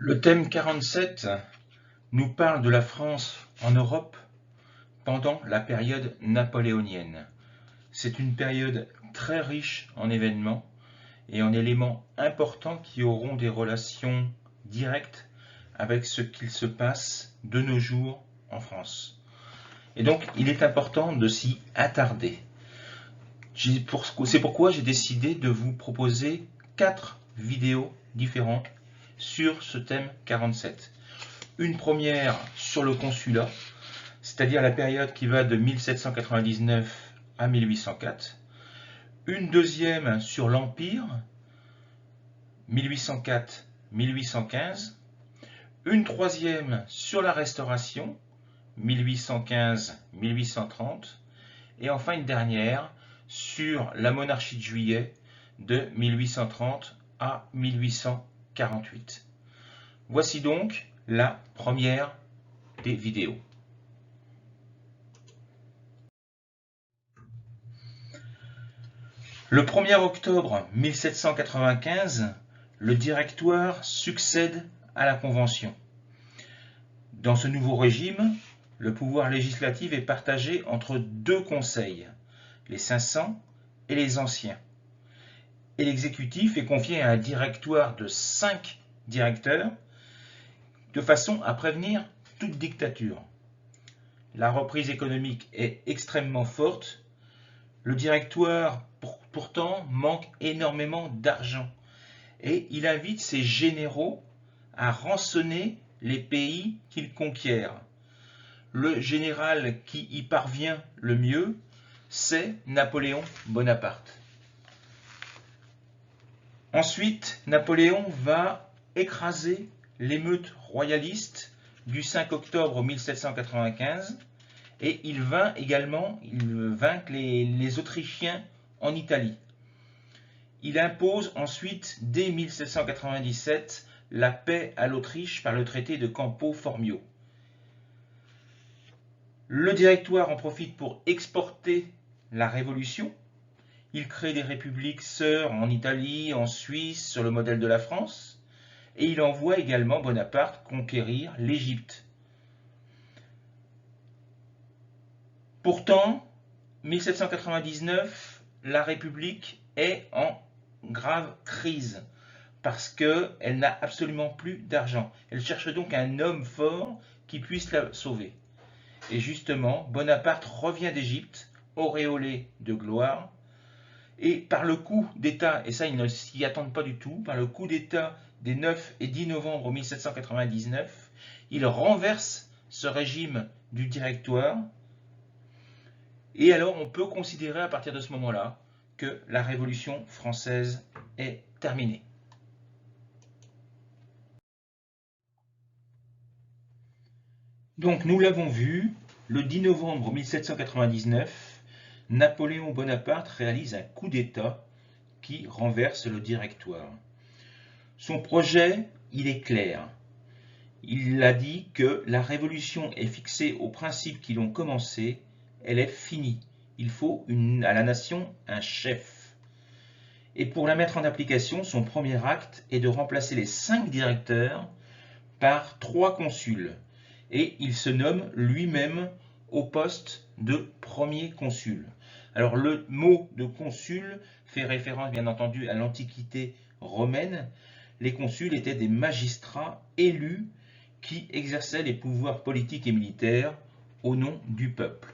Le thème 47 nous parle de la France en Europe pendant la période napoléonienne. C'est une période très riche en événements et en éléments importants qui auront des relations directes avec ce qu'il se passe de nos jours en France. Et donc, il est important de s'y attarder. C'est pourquoi j'ai décidé de vous proposer 4 vidéos différentes sur ce thème 47. Une première sur le consulat, c'est-à-dire la période qui va de 1799 à 1804. Une deuxième sur l'Empire, 1804-1815. Une troisième sur la Restauration, 1815-1830. Et enfin une dernière sur la monarchie de Juillet de 1830 à 1848. Voici donc la première des vidéos. Le 1er octobre 1795, le Directoire succède à la Convention. Dans ce nouveau régime, le pouvoir législatif est partagé entre deux conseils, les 500 et les anciens. Et l'exécutif est confié à un directoire de 5 directeurs, de façon à prévenir toute dictature. La reprise économique est extrêmement forte. Le directoire, pourtant, manque énormément d'argent. Et il invite ses généraux à rançonner les pays qu'il conquiert. Le général qui y parvient le mieux, c'est Napoléon Bonaparte. Ensuite, Napoléon va écraser l'émeute royaliste du 5 octobre 1795 et il vainc également les Autrichiens en Italie. Il impose ensuite, dès 1797, la paix à l'Autriche par le traité de Campo Formio. Le Directoire en profite pour exporter la Révolution. Il crée des républiques sœurs en Italie, en Suisse, sur le modèle de la France. Et il envoie également Bonaparte conquérir l'Égypte. Pourtant, 1799, la République est en grave crise parce qu'elle n'a absolument plus d'argent. Elle cherche donc un homme fort qui puisse la sauver. Et justement, Bonaparte revient d'Égypte, auréolé de gloire, et par le coup d'État, et ça ils ne s'y attendent pas du tout, par le coup d'État des 9 et 10 novembre 1799, il renverse ce régime du Directoire, et alors on peut considérer à partir de ce moment-là que la Révolution française est terminée. Donc nous l'avons vu, le 10 novembre 1799, Napoléon Bonaparte réalise un coup d'État qui renverse le Directoire. Son projet, il est clair. Il a dit que la révolution est fixée aux principes qui l'ont commencée, elle est finie. Il faut à la nation un chef. Et pour la mettre en application, son premier acte est de remplacer les 5 directeurs par 3 consuls. Et il se nomme lui-même au poste de premier consul. Alors le mot de consul fait référence bien entendu à l'Antiquité romaine. Les consuls étaient des magistrats élus qui exerçaient les pouvoirs politiques et militaires au nom du peuple.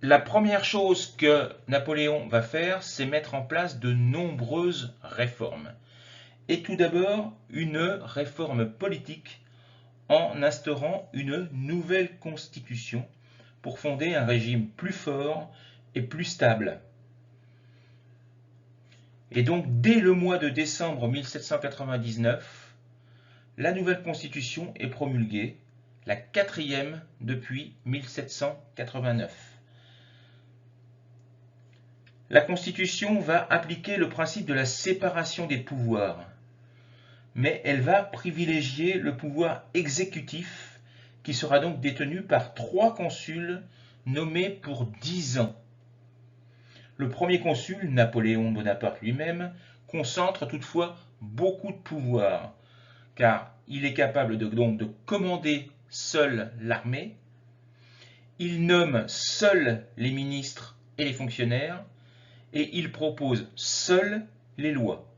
La première chose que Napoléon va faire, c'est mettre en place de nombreuses réformes. Et tout d'abord, une réforme politique en instaurant une nouvelle constitution pour fonder un régime plus fort et plus stable. Et donc, dès le mois de décembre 1799, la nouvelle constitution est promulguée, la 4e depuis 1789. La Constitution va appliquer le principe de la séparation des pouvoirs, mais elle va privilégier le pouvoir exécutif qui sera donc détenu par 3 consuls nommés pour 10 ans. Le premier consul, Napoléon Bonaparte lui-même, concentre toutefois beaucoup de pouvoir, car il est capable donc de commander seul l'armée, il nomme seul les ministres et les fonctionnaires, et il propose seul les lois.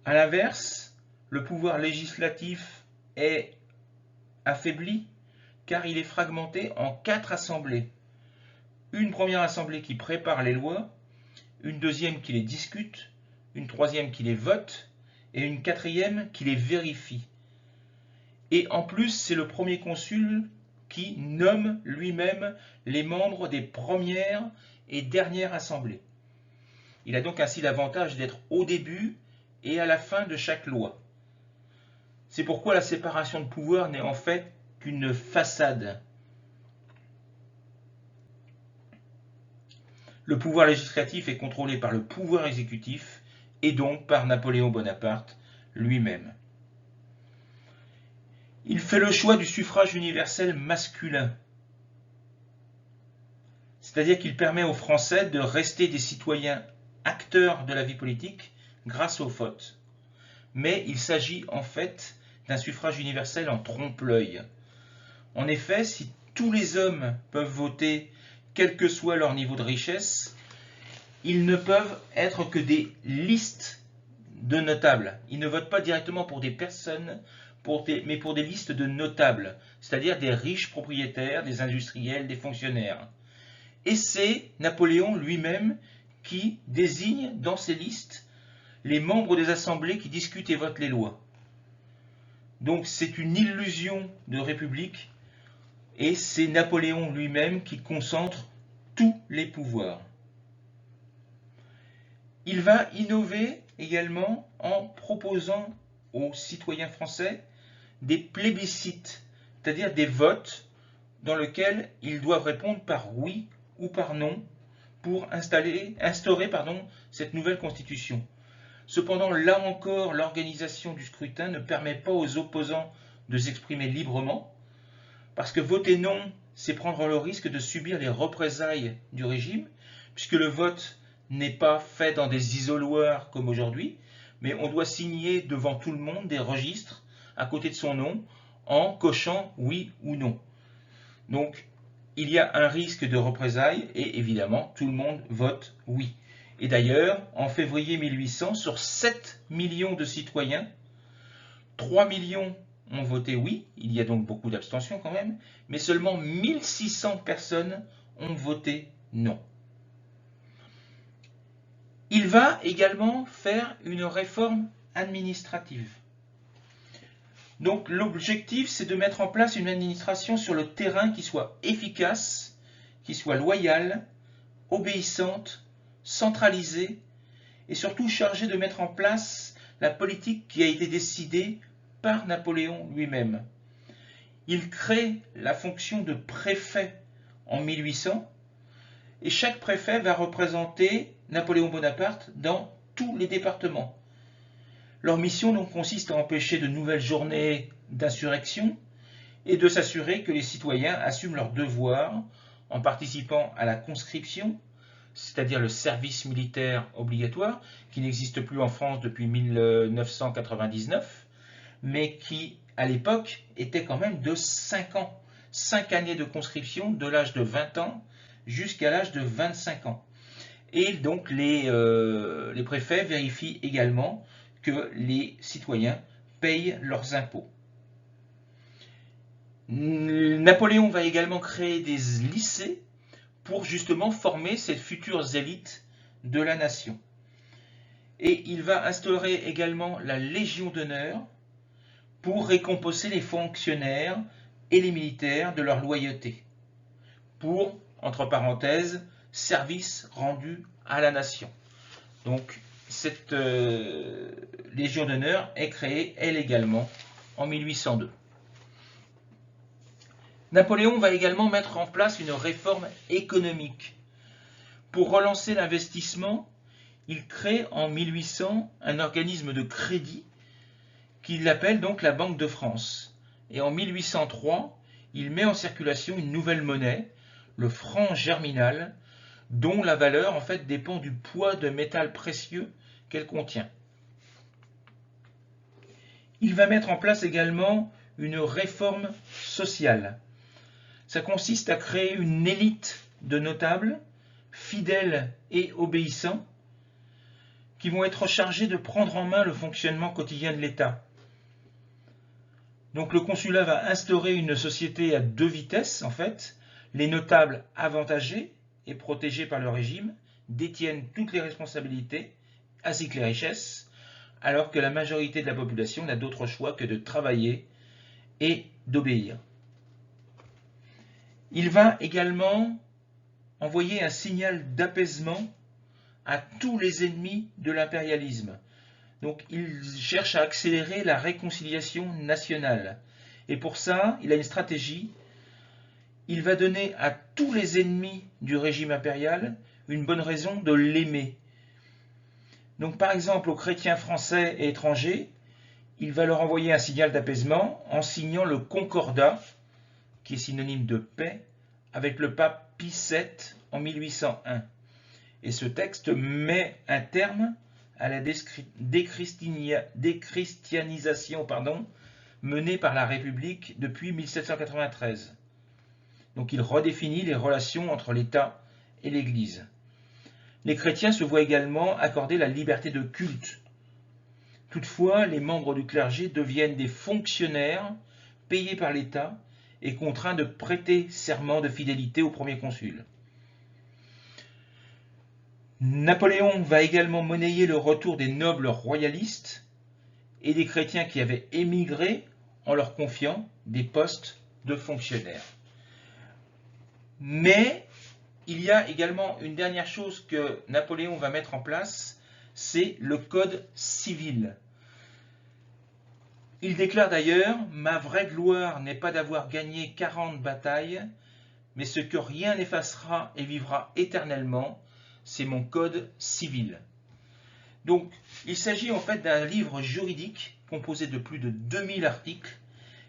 A l'inverse, le pouvoir législatif est affaibli car il est fragmenté en 4 assemblées. Une première assemblée qui prépare les lois, une deuxième qui les discute, une troisième qui les vote et une quatrième qui les vérifie. Et en plus, c'est le premier consul qui nomme lui-même les membres des premières et dernières assemblées. Il a donc ainsi l'avantage d'être au début et à la fin de chaque loi. C'est pourquoi la séparation de pouvoir n'est en fait qu'une façade. Le pouvoir législatif est contrôlé par le pouvoir exécutif et donc par Napoléon Bonaparte lui-même. Il fait le choix du suffrage universel masculin, c'est-à-dire qu'il permet aux Français de rester des citoyens acteurs de la vie politique grâce au vote. Mais il s'agit en fait d'un suffrage universel en trompe-l'œil. En effet, si tous les hommes peuvent voter, quel que soit leur niveau de richesse, ils ne peuvent être que des listes de notables. Ils ne votent pas directement pour des personnes, mais pour des listes de notables, c'est-à-dire des riches propriétaires, des industriels, des fonctionnaires. Et c'est Napoléon lui-même qui désigne dans ces listes les membres des assemblées qui discutent et votent les lois. Donc c'est une illusion de république et c'est Napoléon lui-même qui concentre tous les pouvoirs. Il va innover également en proposant aux citoyens français des plébiscites, c'est-à-dire des votes dans lesquels ils doivent répondre par oui ou par non pour instaurer cette nouvelle constitution. Cependant, là encore, l'organisation du scrutin ne permet pas aux opposants de s'exprimer librement, parce que voter non, c'est prendre le risque de subir les représailles du régime, puisque le vote n'est pas fait dans des isoloirs comme aujourd'hui, mais on doit signer devant tout le monde des registres à côté de son nom en cochant oui ou non. Donc, il y a un risque de représailles et évidemment, tout le monde vote oui. Et d'ailleurs, en février 1800, sur 7 millions de citoyens, 3 millions ont voté oui, il y a donc beaucoup d'abstention quand même, mais seulement 1600 personnes ont voté non. Il va également faire une réforme administrative. Donc l'objectif, c'est de mettre en place une administration sur le terrain qui soit efficace, qui soit loyale, obéissante, centralisée et surtout chargée de mettre en place la politique qui a été décidée par Napoléon lui-même. Il crée la fonction de préfet en 1800 et chaque préfet va représenter Napoléon Bonaparte dans tous les départements. Leur mission donc consiste à empêcher de nouvelles journées d'insurrection et de s'assurer que les citoyens assument leurs devoirs en participant à la conscription, c'est-à-dire le service militaire obligatoire, qui n'existe plus en France depuis 1999, mais qui, à l'époque, était quand même de 5 ans. 5 années de conscription de l'âge de 20 ans jusqu'à l'âge de 25 ans. Et donc les préfets vérifient également que les citoyens payent leurs impôts. Napoléon va également créer des lycées pour justement former ces futures élites de la nation. Et il va instaurer également la Légion d'honneur pour récompenser les fonctionnaires et les militaires de leur loyauté, pour, entre parenthèses, service rendu à la nation. Donc, cette Légion d'honneur est créée, elle également, en 1802. Napoléon va également mettre en place une réforme économique. Pour relancer l'investissement, il crée en 1800 un organisme de crédit qu'il appelle donc la Banque de France. Et en 1803, il met en circulation une nouvelle monnaie, le franc germinal, dont la valeur en fait dépend du poids de métal précieux qu'elle contient. Il va mettre en place également une réforme sociale. Ça consiste à créer une élite de notables, fidèles et obéissants, qui vont être chargés de prendre en main le fonctionnement quotidien de l'État. Donc le consulat va instaurer une société à deux vitesses, en fait. Les notables avantagés et protégés par le régime détiennent toutes les responsabilités, ainsi que les richesses, alors que la majorité de la population n'a d'autre choix que de travailler et d'obéir. Il va également envoyer un signal d'apaisement à tous les ennemis de l'impérialisme. Donc il cherche à accélérer la réconciliation nationale. Et pour ça, il a une stratégie. Il va donner à tous les ennemis du régime impérial une bonne raison de l'aimer. Donc par exemple aux chrétiens français et étrangers, il va leur envoyer un signal d'apaisement en signant le Concordat, qui est synonyme de paix, avec le pape Pie VII en 1801. Et ce texte met un terme à la déchristianisation menée par la République depuis 1793. Donc il redéfinit les relations entre l'État et l'Église. Les chrétiens se voient également accorder la liberté de culte. Toutefois, les membres du clergé deviennent des fonctionnaires payés par l'État et contraints de prêter serment de fidélité au premier consul. Napoléon va également monnayer le retour des nobles royalistes et des chrétiens qui avaient émigré en leur confiant des postes de fonctionnaires. Mais il y a également une dernière chose que Napoléon va mettre en place, c'est le code civil. Il déclare d'ailleurs « Ma vraie gloire n'est pas d'avoir gagné 40 batailles, mais ce que rien n'effacera et vivra éternellement, c'est mon code civil. » Donc, il s'agit en fait d'un livre juridique composé de plus de 2000 articles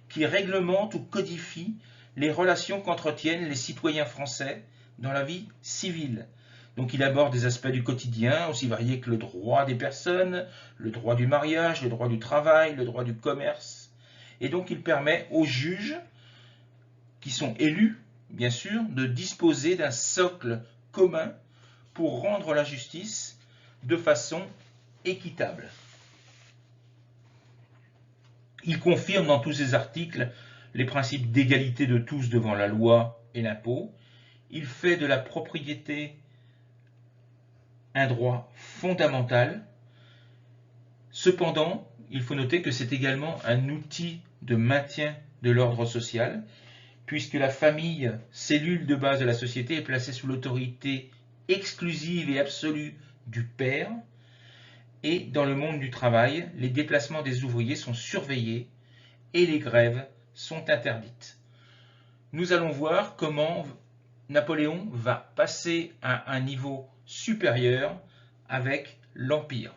qui réglemente ou codifie les relations qu'entretiennent les citoyens français dans la vie civile. Donc il aborde des aspects du quotidien, aussi variés que le droit des personnes, le droit du mariage, le droit du travail, le droit du commerce. Et donc il permet aux juges, qui sont élus, bien sûr, de disposer d'un socle commun pour rendre la justice de façon équitable. Il confirme dans tous ses articles les principes d'égalité de tous devant la loi et l'impôt. Il fait de la propriété un droit fondamental. Cependant, il faut noter que c'est également un outil de maintien de l'ordre social, puisque la famille, cellule de base de la société, est placée sous l'autorité exclusive et absolue du père. Et dans le monde du travail, les déplacements des ouvriers sont surveillés et les grèves sont interdites. Nous allons voir comment Napoléon va passer à un niveau supérieur avec l'Empire.